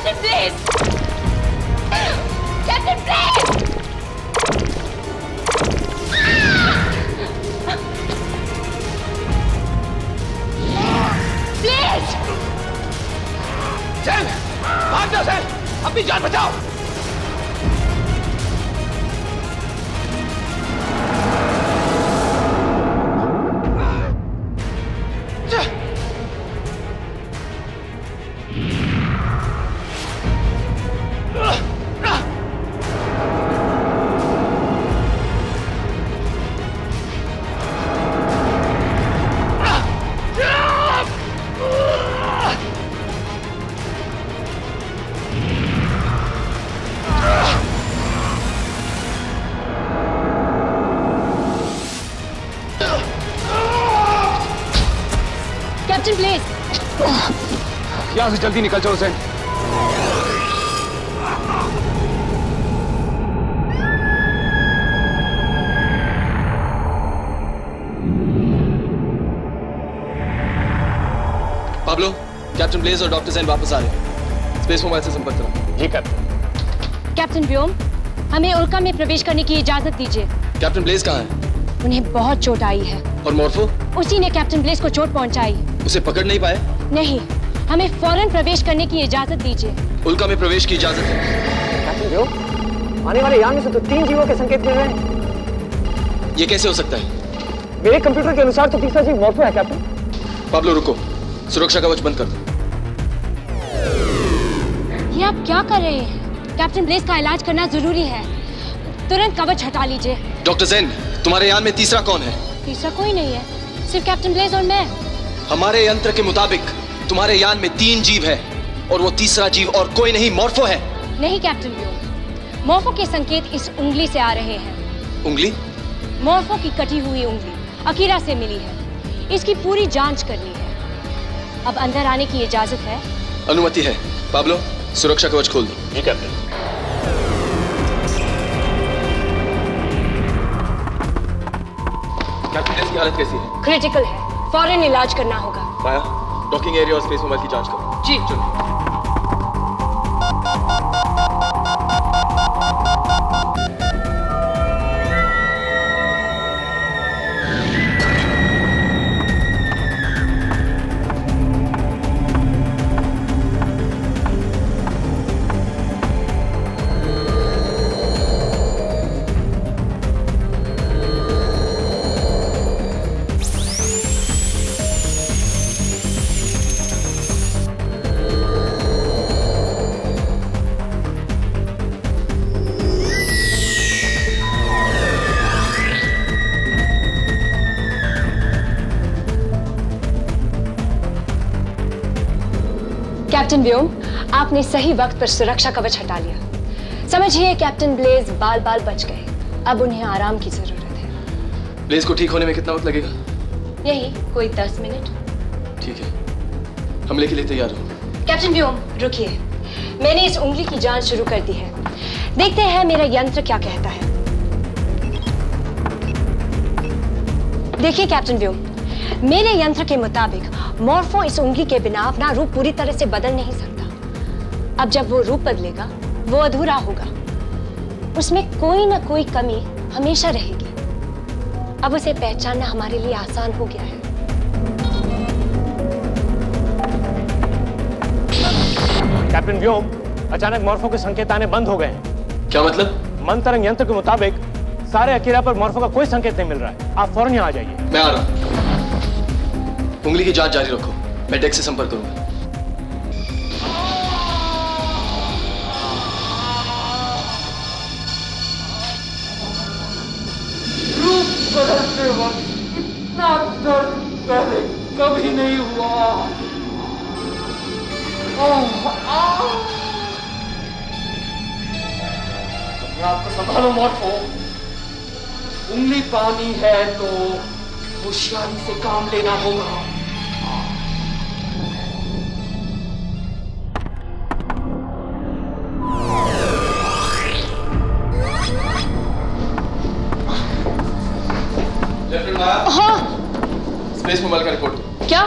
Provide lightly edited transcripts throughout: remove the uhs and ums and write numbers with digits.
Captain please! Captain please! Please! Sen, भाग जाओ सेन, अपनी जान बचाओ। Captain please! यहां से जल्दी निकल चलो सेन। पाब्लो, कैप्टन ब्लेज और डॉक्टर सेन वापस आ रहे हैं। स्पेस मोबाइल से संपर्क करो। जी कैप्टन। कैप्टन व्योम, हमें उल्का में प्रवेश करने की इजाजत दीजिए। कैप्टन ब्लेज कहाँ है? उन्हें बहुत चोट आई है। और मॉर्फो? उसी ने कैप्टन ब्लेज को चोट पहुंचाई। उसे पकड़ नहीं पाए? नहीं, हमें फौरन प्रवेश करने की इजाजत दीजिए। उल्का में प्रवेश की इजाजत है। कैप्टन व्योम, आने वाले यान में से तो 3 जीवों के संकेत मिल रहे हैं। ये कैसे हो सकता है? मेरे कंप्यूटर के अनुसार तो तीसरा जीव मॉर्फो है कैप्टन। पाब्लो रुको, सुरक्षा कवच बंद कर दो। ये आप क्या कर रहे हैं? कैप्टन ब्लेज का इलाज करना जरूरी है। तुरंत कवच हटा लीजिए। डॉक्टर सेन, तुम्हारे यान में तीसरा कौन है? तीसरा कोई नहीं है, सिर्फ कैप्टन ब्लेज और मैं। हमारे यंत्र के मुताबिक तुम्हारे यान में 3 जीव है और वो तीसरा जीव और कोई नहीं मॉर्फो है। नहीं कैप्टन व्योम, मॉर्फो के संकेत इस उंगली से आ रहे हैं। उंगली? मॉर्फो की कटी हुई उंगली अकीरा से मिली है। इसकी पूरी जांच करनी है। अब अंदर आने की इजाजत है? अनुमति है। पाब्लो, सुरक्षा कवच खोल दो। जी कैप्टन। कैप्टन की हालत कैसी है? क्रिटिकल है, फौरन इलाज करना होगा। माया, डॉकिंग एरिया और स्पेस मोबाइल की जांच करो। जी। चलो। कैप्टन व्योम, आपने सही वक्त पर सुरक्षा कवच हटा लिया। समझिए कैप्टन ब्लेज बाल बाल बच गए। अब उन्हें आराम की जरूरत है। ब्लेज को ठीक होने में कितना वक्त लगेगा? यही कोई 10 मिनट। ठीक है, हमले के लिए तैयार हो। कैप्टन व्योम रुकिए, मैंने इस उंगली की जांच शुरू कर दी है। देखते हैं मेरा यंत्र क्या कहता है। देखिए कैप्टन व्योम, मेरे यंत्र के मुताबिक मॉर्फो इस उंगली के बिना अपना रूप पूरी तरह से बदल नहीं सकता। अब जब वो रूप बदलेगा, वो अधूरा होगा। उसमें कोई ना कोई कमी हमेशा रहेगी। अब उसे पहचानना हमारे लिए आसान हो गया है। कैप्टन व्योम, अचानक मॉर्फो के संकेत आने बंद हो गए हैं। क्या मतलब? मंत्रंग यंत्र के मुताबिक सारे अकीरा पर मॉर्फो का कोई संकेत नहीं मिल रहा है। आप फौरन यहाँ आ जाइए। मैं आ रहा हूँ। उंगली की जांच जारी रखो, मैं डेस्क से संपर्क करूंगा। रूप बदलते वक्त इतना दर्द पहले कभी नहीं हुआ। अपने आप को संभालो मॉर्फो। उंगली पानी है तो होशियारी से काम लेना होगा। हाँ। स्पेस मोबाइल का रिपोर्ट दो। क्या?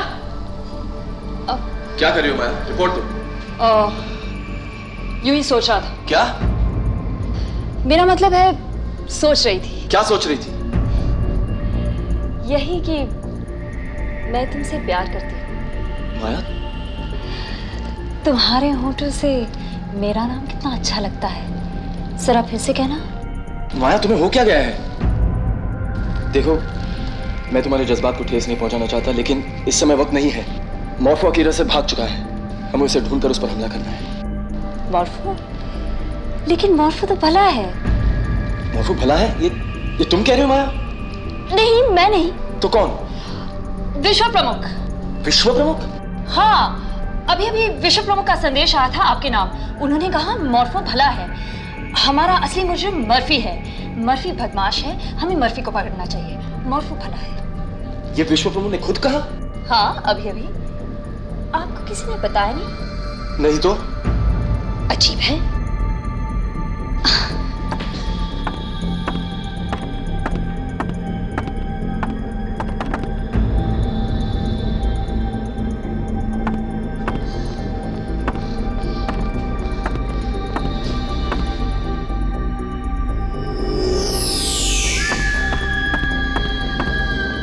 क्या कर रही हो माया? रिपोर्ट दो। यूं ही सोच रहा था। क्या? मेरा मतलब है सोच रही थी। क्या सोच रही थी? यही कि मैं तुमसे प्यार करती हूँ। माया, तुम्हारे होठों से मेरा नाम कितना अच्छा लगता है, जरा फिर से कहना। माया, तुम्हें हो क्या गया है? देखो, मैं तुम्हारे जज्बात को ठेस नहीं पहुंचाना चाहता, लेकिन इस समय वक्त नहीं है। मॉर्फो अकीरा से भाग चुका है, हमें उसे ढूंढकर उस पर हमला करना है। मॉर्फो? लेकिन मॉर्फो तो भला है। मॉर्फो भला है? ये तुम कह रहे हो माया? नहीं, मैं नहीं। तो कौन? विश्व प्रमुख। विश्व प्रमुख? हाँ, अभी अभी विश्व प्रमुख का संदेश आया था आपके नाम। उन्होंने कहा मॉर्फो भला है, हमारा असली मुजरिम मर्फी है। मर्फी बदमाश है, हमें मर्फी को पकड़ना चाहिए। मॉर्फो भला है। ये विश्व प्रमुख ने खुद कहा? हाँ, अभी अभी। आपको किसी ने बताया नहीं? नहीं तो? अजीब है।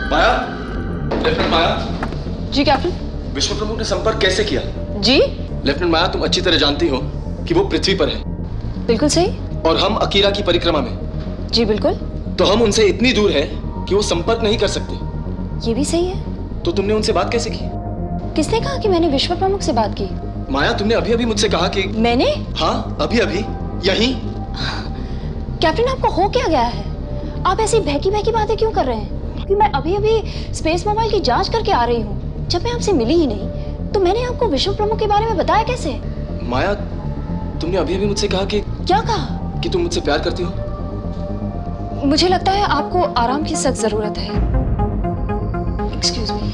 माया, लेफ्टिनेंट माया। जी कैप्टन। विश्व प्रमुख ने संपर्क कैसे किया? जी लेफ्टिनेंट माया, तुम अच्छी तरह जानती हो कि वो पृथ्वी पर है। बिल्कुल सही। और हम अकीरा की परिक्रमा में। जी बिल्कुल। तो हम उनसे इतनी दूर है कि वो संपर्क नहीं कर सकते। ये भी सही है। तो तुमने उनसे बात कैसे की? किसने कहा कि मैंने विश्व प्रमुख से बात की? माया, तुमने अभी अभी मुझसे कहा कि मैंने? हाँ, अभी अभी यही। कैप्टन, आपको हो क्या गया है? आप ऐसी बहकी बहकी बातें क्यों कर रहे हैं? कि मैं अभी अभी स्पेस मोबाइल की जांच करके आ रही हूँ। जब मैं आपसे मिली ही नहीं तो मैंने आपको विश्व प्रमुख के बारे में बताया कैसे? माया, तुमने अभी अभी मुझसे कहा कि क्या कहा? कि तुम मुझसे प्यार करती हो। मुझे लगता है आपको आराम की सख्त जरूरत है। Excuse me.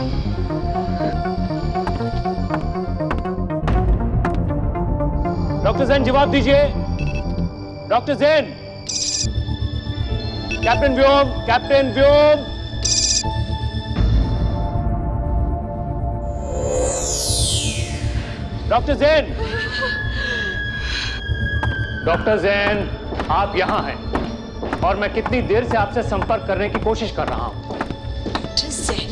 डॉक्टर जैन, जवाब दीजिए। डॉक्टर जैन। कैप्टन व्योम, कैप्टन व्योम। डॉक्टर जैन। डॉक्टर जैन, आप यहां हैं और मैं कितनी देर से आपसे संपर्क करने की कोशिश कर रहा हूं। डॉक्टर जैन?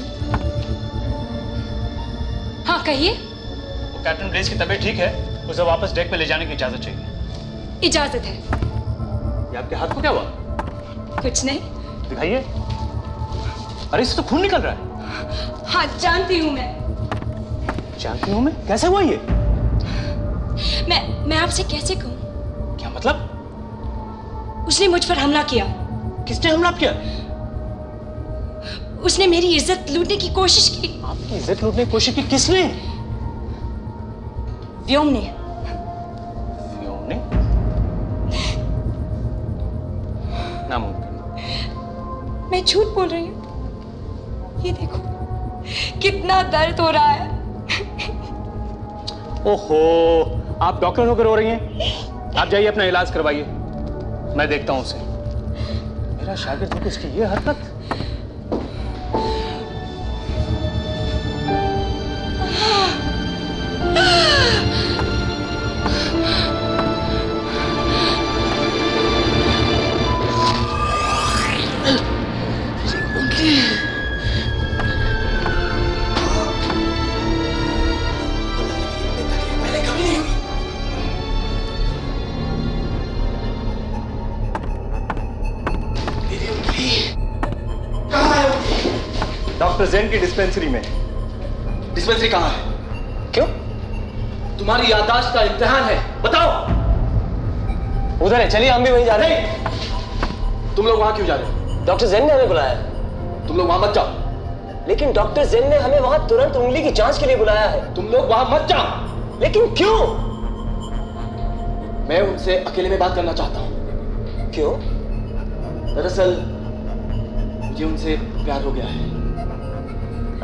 हाँ कहिए। तो कैप्टन ब्लेज की तबीयत ठीक है, उसे वापस डेक पे ले जाने की इजाजत चाहिए। इजाजत है। ये आपके हाथ को क्या हुआ? कुछ नहीं। दिखाइए। अरे इससे तो खून निकल रहा है। हाँ जानती हूँ मैं। जानती हूँ मैं? कैसे हुआ ये? मैं आपसे कैसे कहूँ? क्या मतलब? उसने मुझ पर हमला किया। किसने हमला किया? उसने मेरी इज्जत लूटने की कोशिश की। आपकी इज्जत लूटने की कोशिश की? किसने? व्योम ने। व्योम ने? नामुमकिन। मैं झूठ बोल रही हूँ। ये देखो कितना दर्द हो रहा है। ओहो, आप डॉक्टर होकर रो रही हैं? आप जाइए अपना इलाज करवाइए, मैं देखता हूं उसे। मेरा शागिर्द होकर उसकी ये हरकत। डॉक्टर जैन की डिस्पेंसरी में। डिस्पेंसरी कहाँ है? क्यों? तुम्हारी याददाश्त का इम्तिहान है, बताओ। उधर है, चलिए हम भी वहीं जा रहे हैं। तुम लोग वहां क्यों जा रहे हो? डॉक्टर जैन ने हमें बुलाया। तुम लोग वहां मत जाओ। लेकिन डॉक्टर जैन ने हमें वहां तुरंत उंगली की जांच के लिए बुलाया है। तुम लोग वहां मत जाओ। लेकिन क्यों? मैं उनसे अकेले में बात करना चाहता हूं। क्यों? दरअसल मुझे उनसे प्यार हो गया है।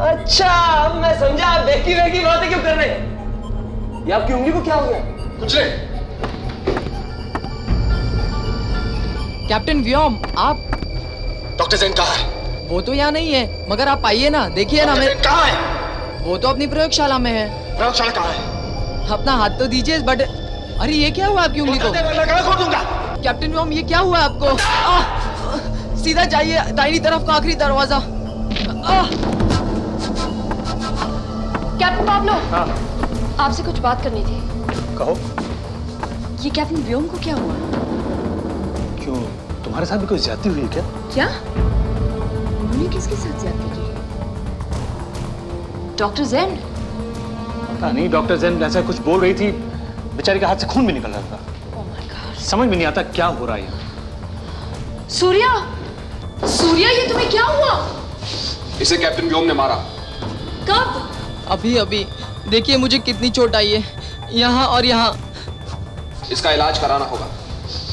अच्छा, अब मैं समझा आप बेकी बेकी बातें क्यों कर रहे हैं। ये आपकी उंगली को क्या हो गया? कुछ नहीं। कैप्टन व्योम, आप? डॉक्टर जैन कहाँ है? वो तो यहाँ नहीं है, मगर आप आइए ना, देखिए ना। मैं कहाँ है? वो तो अपनी प्रयोगशाला में है। प्रयोगशाला कहाँ है? अपना हाथ तो दीजिए। बट अरे ये क्या हुआ आपकी उंगली को? कैप्टन व्योम ये क्या हुआ आपको? सीधा जाइए दाहिनी तरफ का आखिरी दरवाजा। कैप्टन पाब्लो, आपसे कुछ बात करनी थी। कहो। ये कैप्टन व्योम को क्या हुआ? क्यों, तुम्हारे साथ भी कोई ज्यादती हुई है क्या? क्या? उन्होंने किसके साथ ज्यादती की? डॉक्टर ज़ेन? पता नहीं, डॉक्टर ज़ेन ऐसा कुछ बोल रही थी, बेचारी के हाथ से खून भी निकल रहा था। Oh my God. समझ में नहीं आता क्या हो रहा है यहाँ। सूर्या, सूर्या ये तुम्हें क्या हुआ? इसे कैप्टन व्योम ने मारा। कब? अभी अभी। देखिए मुझे कितनी चोट आई है, यहाँ और यहाँ। इसका इलाज कराना होगा।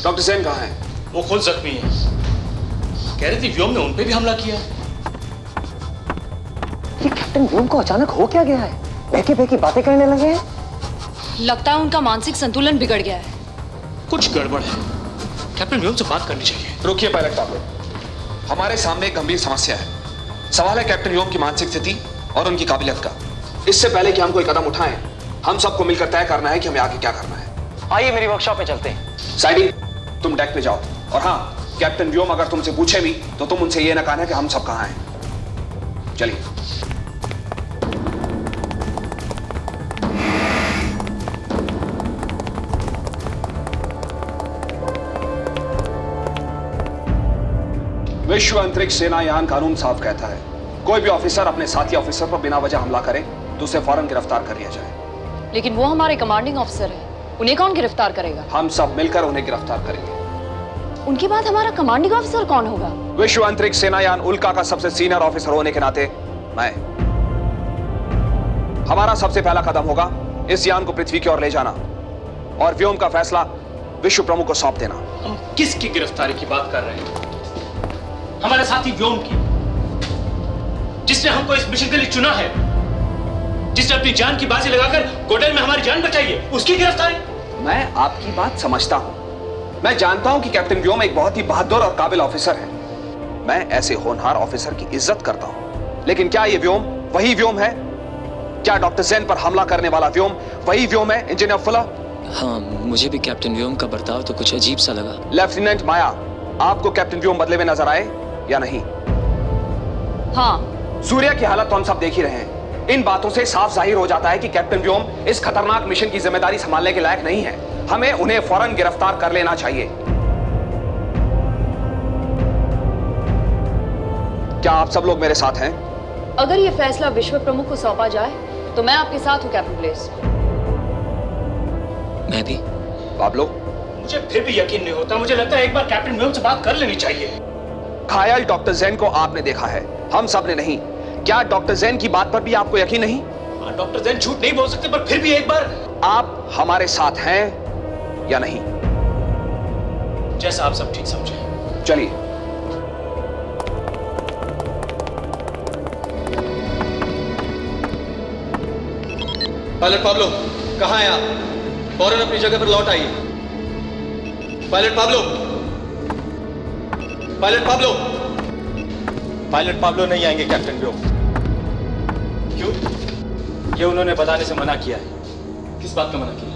डॉक्टर ज़ेन कहाँ है? वो खुद जख्मी है। कह रही थी व्योम ने उन पे भी हमला किया। ये कैप्टन व्योम को अचानक हो क्या गया है? बहकी बहकी बातें करने लगे हैं। लगता है उनका मानसिक संतुलन बिगड़ गया है। कुछ गड़बड़ है, कैप्टन व्योम से बात करनी चाहिए। रुकिए पायलट पाब्लो, हमारे सामने एक गंभीर समस्या है। सवाल है कैप्टन व्योम की मानसिक स्थिति और उनकी काबिलियत का। इससे पहले कि हम कोई कदम उठाएं, हम सबको मिलकर तय करना है कि हमें आगे क्या करना है। आइए मेरी वर्कशॉप में चलते हैं। साइडी, तुम डेक पे जाओ। और हाँ, कैप्टन व्योम अगर तुमसे पूछे भी तो तुम उनसे ये ना कहना कि हम सब कहाँ हैं। चलिए। विश्व अंतरिक्ष सेनायान कानून साफ कहता है, कोई भी ऑफिसर अपने साथी ऑफिसर पर बिना वजह हमला करे तो उसे फौरन गिरफ्तार कर लिया जाए। लेकिन वो हमारे कमांडिंग ऑफिसर है, उन्हें कौन गिरफ्तार करेगा? हम सब मिलकर उन्हें गिरफ्तार करेंगे। उनके बाद हमारा कमांडिंग ऑफिसर कौन होगा? विश्व अंतरिक्ष सेनायान उल्का का सबसे सीनियर ऑफिसर होने के नाते मैं। हमारा सबसे पहला कदम होगा इस यान को पृथ्वी की ओर ले जाना और व्योम का फैसला विश्व प्रमुख को सौंप देना। हम किसकी गिरफ्तारी की बात कर रहे हैं? हमारे साथी व्योम की, जिसने हमको इस मिशन के लिए चुना है, जिसने अपनी जान की बाजी लगाकर गोडेल में हमारी जान बचाई है, उसकी गिरफ्तारी? मैं आपकी बात समझता हूं। मैं जानता हूं कि कैप्टन व्योम एक बहुत ही बहादुर और काबिल ऑफिसर है। मैं ऐसे होनहार ऑफिसर की इज्जत करता हूं। लेकिन क्या ये व्योम वही व्योम है? क्या डॉक्टर ज़ेन पर हमला करने वाला व्योम वही व्योम है, इंजीनियर फुलर? हाँ, मुझे भी कैप्टन व्योम का बर्ताव तो कुछ अजीब सा लगा। लेफ्टिनेंट माया, आपको कैप्टन व्योम बदले में नजर आए या नहीं? हाँ। सूर्या की हालत तो हम सब देख ही रहे हैं। इन बातों से साफ जाहिर हो जाता है कि कैप्टन व्योम इस खतरनाक मिशन की जिम्मेदारी संभालने के लायक नहीं है। हमें उन्हें फौरन गिरफ्तार कर लेना चाहिए। क्या आप सब लोग मेरे साथ हैं? अगर ये फैसला विश्व प्रमुख को सौंपा जाए तो मैं आपके साथ हूं कैप्टन ब्लेस। मैं भी। पाब्लो? मुझे फिर भी यकीन नहीं होता। मुझे लगता है एक बार कैप्टन व्योम से बात कर लेनी चाहिए। घायल डॉक्टर ज़ेन को आपने देखा है, हम सब ने नहीं। क्या डॉक्टर ज़ेन की बात पर भी आपको यकीन नहीं? डॉक्टर ज़ेन झूठ नहीं बोल सकते, पर फिर भी एक बार। आप हमारे साथ हैं या नहीं? जैसा आप सब ठीक समझे। चलिए। पायलट पाब्लो, कहाँ हैं आप? फौरन अपनी जगह पर लौट आइए। Pilot Pablo, pilot Pablo. Pilot Pablo नहीं आएंगे कैप्टन व्योम। क्यों? ये उन्होंने बताने से मना किया है। किस बात का मना किया?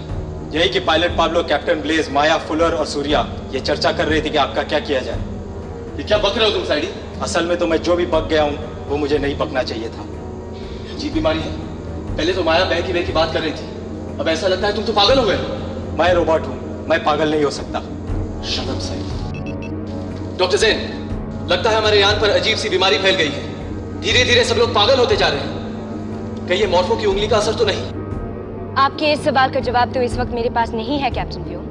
यही कि पायलट पाब्लो, कैप्टन ब्लेज, माया, फुलर और सूर्या ये चर्चा कर रही थी कि आपका क्या किया जाए। ये क्या बक रहे हो तुम साइडी? असल में तो मैं जो भी बक गया हूँ वो मुझे नहीं बकना चाहिए था। अजीब बीमारी है। पहले तो माया बहकी बहकी बात कर रही थी, अब ऐसा लगता है तुम तो पागल हो गए। मैं रोबोट हूँ, मैं पागल नहीं हो सकता। शर्म से। डॉक्टर ज़ेन, लगता है हमारे यान पर अजीब सी बीमारी फैल गई है। धीरे धीरे सब लोग पागल होते जा रहे हैं। कहीं ये मॉर्फो की उंगली का असर तो नहीं? आपके इस सवाल का जवाब तो इस वक्त मेरे पास नहीं है कैप्टन व्योम,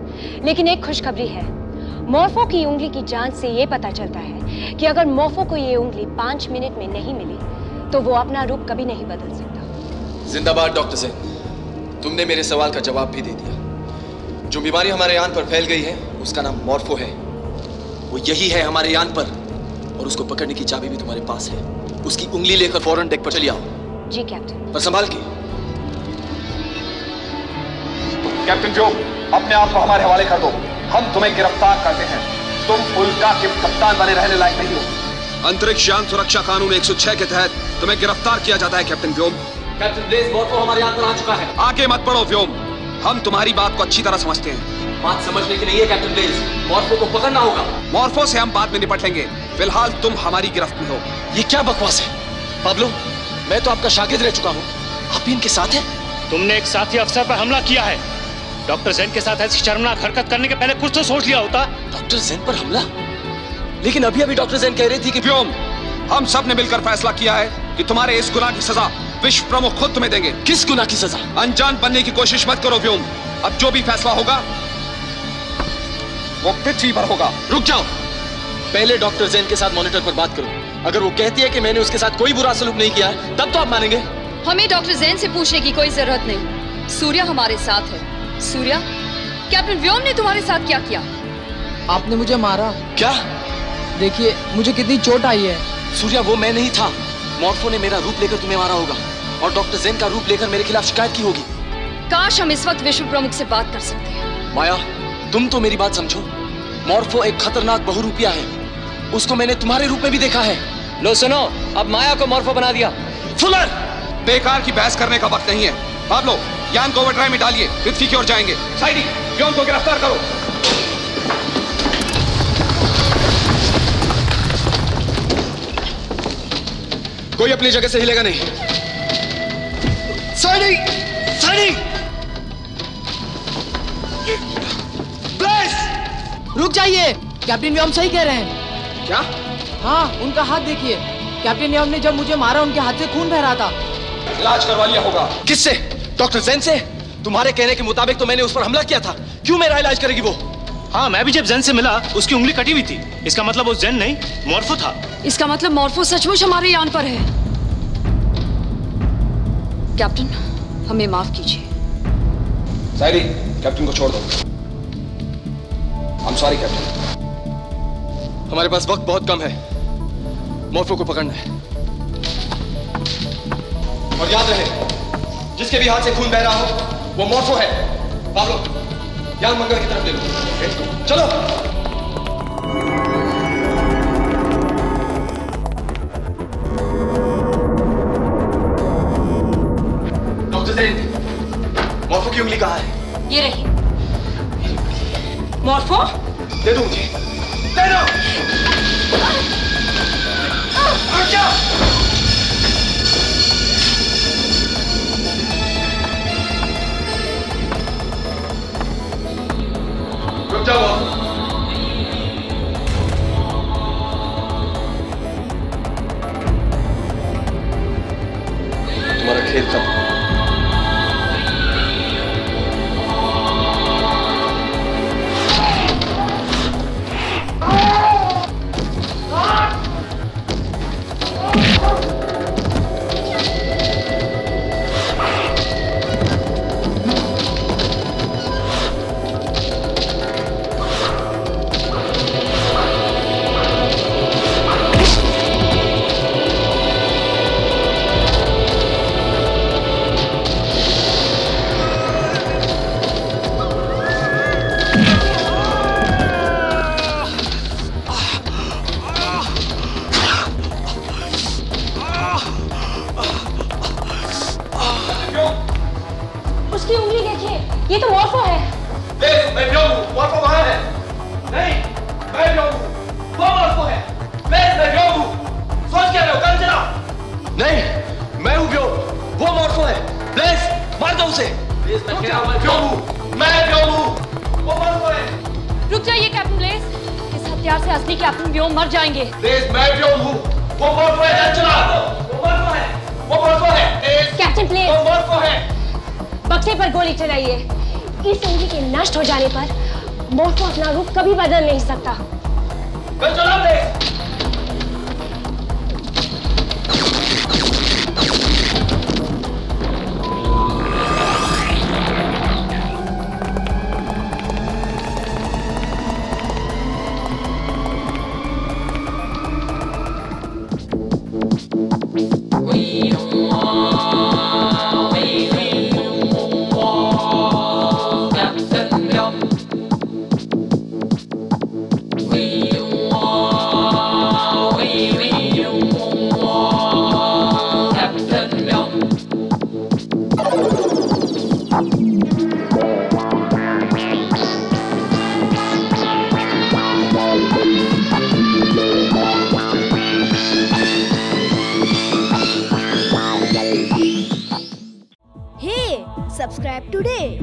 लेकिन एक खुशखबरी है। मॉर्फो की उंगली की जांच से ये पता चलता है कि अगर मॉर्फो को ये उंगली 5 मिनट में नहीं मिली तो वो अपना रूप कभी नहीं बदल सकता। जिंदाबाद डॉक्टर ज़ेन, तुमने मेरे सवाल का जवाब भी दे दिया। जो बीमारी हमारे यान पर फैल गई है उसका नाम मॉर्फो है। वो यही है हमारे यान पर, और उसको पकड़ने की चाबी भी तुम्हारे पास है। उसकी उंगली लेकर फौरन डेक पर चली आओ। जी कैप्टन। पर संभाल के। कैप्टन व्योम, अपने आप को हमारे हवाले कर दो। हम तुम्हें गिरफ्तार करते हैं। तुम उल्का के कप्तान बने रहने लायक नहीं हो। अंतरिक्ष यान सुरक्षा कानून 106 के तहत तुम्हें गिरफ्तार किया जाता है कैप्टन व्योम। कैप्टन ब्लेज, मॉर्फो हमारे यान पर आ चुका है। आगे मत बढ़ो व्योम। हम तुम्हारी बात को अच्छी तरह समझते हैं। बात समझने की नहीं है कैप्टन ब्लेज, मॉर्फो को पकड़ना होगा। मॉर्फो से हम बाद में निपट लेंगे, फिलहाल तुम हमारी गिरफ्त में हो। ये क्या बकवास है पाब्लो? मैं तो आपका शागिर्द रह चुका हूँ, आप भी इनके साथ हैं? तुमने एक साथी अफसर पर हमला किया है। डॉक्टर जैन के साथ ऐसी शर्मनाक हरकत करने के पहले कुछ तो सोच लिया होता। डॉक्टर जैन पर हमला? लेकिन अभी अभी डॉक्टर जैन कह रही थी कि व्योम, हम सब ने मिलकर फैसला किया है कि तुम्हारे इस गुनाह की सजा विश्व प्रमुख खुद तुम्हें देंगे। किस गुनाह की सजा? अनजान बनने की कोशिश मत करो व्योम। अब जो भी फैसला होगा वो पृथ्वी पर होगा। रुक जाओ, पहले डॉक्टर जैन के साथ मॉनिटर पर बात करो। अगर वो कहती है कि मैंने उसके साथ कोई बुरा सलूक नहीं किया है, तब तो आप मानेंगे। हमें डॉक्टर जैन से पूछने की कोई जरूरत नहीं। सूर्या हमारे साथ है। सूर्या, कैप्टन व्योम ने तुम्हारे साथ क्या किया? आपने मुझे मारा। क्या? देखिए मुझे कितनी चोट आई है। सूर्या, वो मैं नहीं था। मॉर्फो ने मेरा रूप लेकर तुम्हें मारा होगा और डॉक्टर जैन का रूप लेकर मेरे खिलाफ शिकायत की होगी। काश हम इस वक्त विश्व प्रमुख से बात कर सकते हैं। माया, तुम तो मेरी बात समझो। मॉर्फो एक खतरनाक बहुरूपिया है, उसको मैंने तुम्हारे रूप में भी देखा है। लो सुनो, अब माया को मॉर्फो बना दिया। फुलर, बेकार की बहस करने का वक्त नहीं है। पाब्लो, यान को ओवरड्राइव में डालिए, पृथ्वी की ओर जाएंगे। साइडी, व्योम को गिरफ्तार करो। कोई अपनी जगह से हिलेगा नहीं। साइडी, साइडी, रुक जाइए, कैप्टन व्योम सही कह रहे हैं। क्या? हाँ, उनका हाथ देखिए। कैप्टन व्योम ने जब मुझे मारा उनके हाथ से खून बह रहा था। इलाज करवा लिया होगा। किससे? डॉक्टर जैन से? तुम्हारे कहने के मुताबिक तो मैंने उस पर हमला किया था। क्यों मेरा इलाज करेगी वो? हाँ, मैं भी जब जैन से मिला उसकी उंगली कटी हुई थी। इसका मतलब वो जैन नहीं, मॉर्फो था। इसका मतलब मॉर्फो सचमुच हमारे यान पर है। कैप्टन, हमें माफ कीजिए। साइडी, कैप्टन को छोड़ दो। I'm sorry, captain. हमारे पास वक्त बहुत कम है, मॉर्फो को पकड़ना है। और याद रहे, जिसके भी हाथ से खून बह रहा हो वो मॉर्फो है। पाब्लो, यान मंगल की तरफ ले लो। चलो। डॉक्टर जैन, मॉर्फो की उंगली कहाँ है? ये रही। मॉर्फो? दे दो मुझे। दे दो। रुक जाओ। रुक जाओ। तुम्हारा खेल खत्म। ये तो मॉर्फो है। मैं व्योम हूँ, मॉर्फो वहाँ है। नहीं, मैं व्योम हूँ, वो मॉर्फो है। मैं व्योम हूँ, सोच क्या रहे हो? कल चला। नहीं, मैं हूँ व्योम, वो मॉर्फो है। ब्लेज, मार दो उसे। मैं व्योम हूँ, मैं व्योम हूँ, वो मॉर्फो है। रुक जाइए कैप्टन ब्लेज, इस हथियार से असली कैप्टन व्योम मर जाएंगे। ब्लेज, मैं व्योम हूँ, वो मॉर्फो है। चला, वो मॉर्फो है, वो मॉर्फो है। कैप्टन ब्लेज, वो मॉर्फो है। बक्से पर गोली चलाइए। इस उंगली के नष्ट हो जाने पर मॉर्फो अपना रूप कभी बदल नहीं सकता। चलो ब्लेज। Subscribe today.